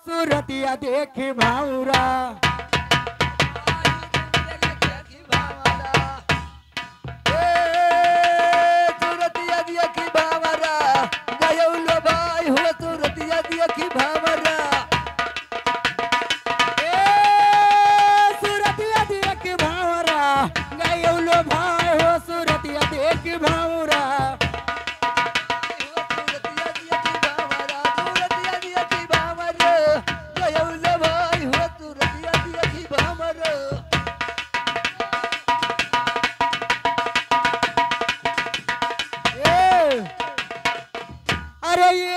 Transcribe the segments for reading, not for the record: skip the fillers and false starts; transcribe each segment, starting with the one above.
सूरतिया देखी भाऊरा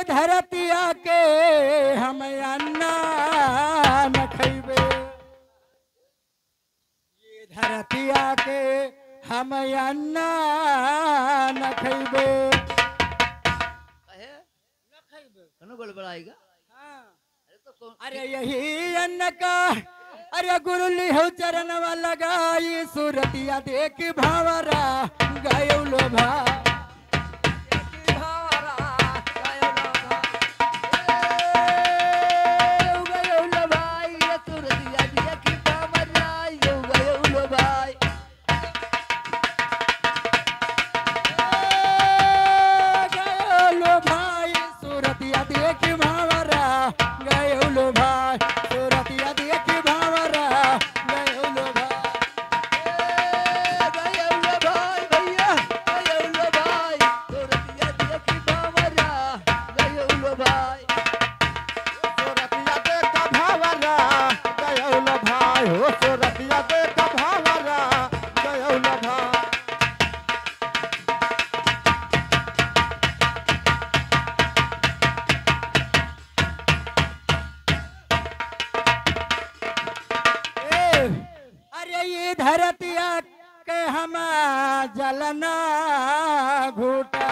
धरतिया के हम अन्ना न खैबे ये धरतिया के हम अन्ना न खैबे बड़बड़ाएगा। अरे यही अन्न का अरे गुरु लिहो चरण वाला गाई सूरतिया देख भावरा गायो लोभा धरतिया के हम जलना घूटा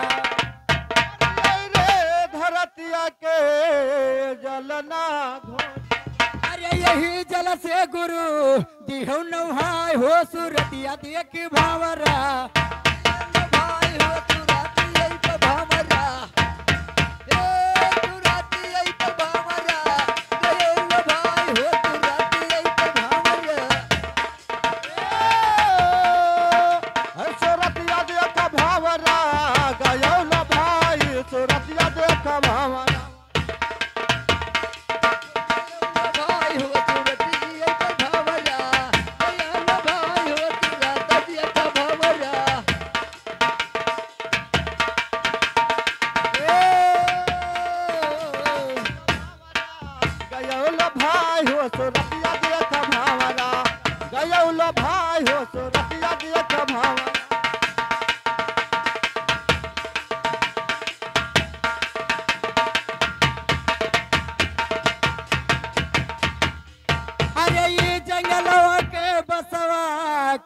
धरतिया के जलना अरे यही जल से गुरु दिहो नहाय हो सूरतिया देख भावरा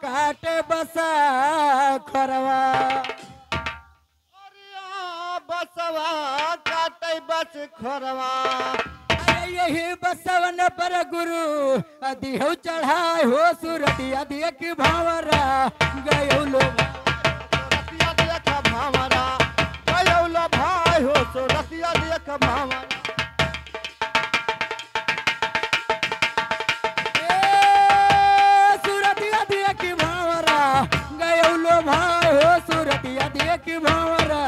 काटे बसा खरवा बसवा काटे बस खरवा यही बसवन पर गुरु दिहो चढ़ाए हो सूरतिया देख भावरा गयो लोभा देख भावरा गयो लो भाई हो सूरतिया देख भावरा भाई हो सूरतिया देख भावरा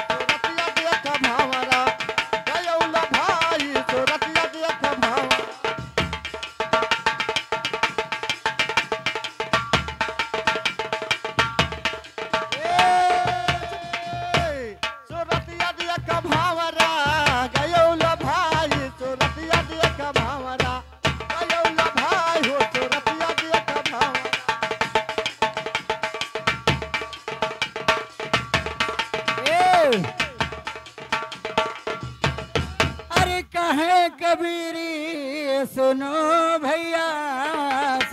सूरतिया देख भावरा गयो लो भाई सूरतिया देख भावरा सूरतिया देख भावरा गयो लो भाई सूरतिया देख भावरा गयो लो भाई हो सूरतिया देख भावरा अरे कहे कबीरी सुनो भैया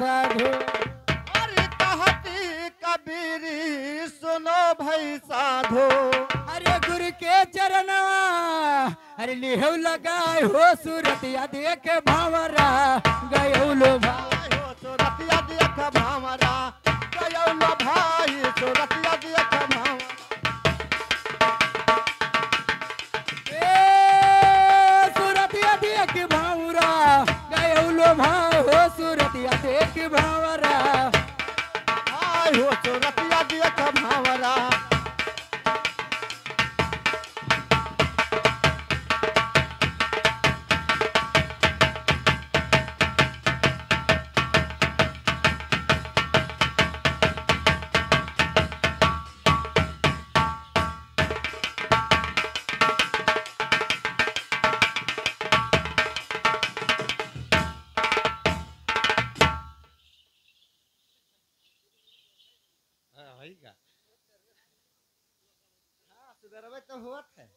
साधु अरे कहती कबीरी सुनो भाई साधो अरे गुरु के चरणवा अरे लिहो लगाए हो सूरतिया देख भावरा गयो लोभा हो सूरतिया देख भावरा गयो लो भाई सूरतिया देख भावरा सूरत देख भावरा गयौलो भाई हो सूरतिया देख भावरा भाई हो सूरतिया देख भावरा हाँ, वही का हाँ सुधरवे तो हुआ है।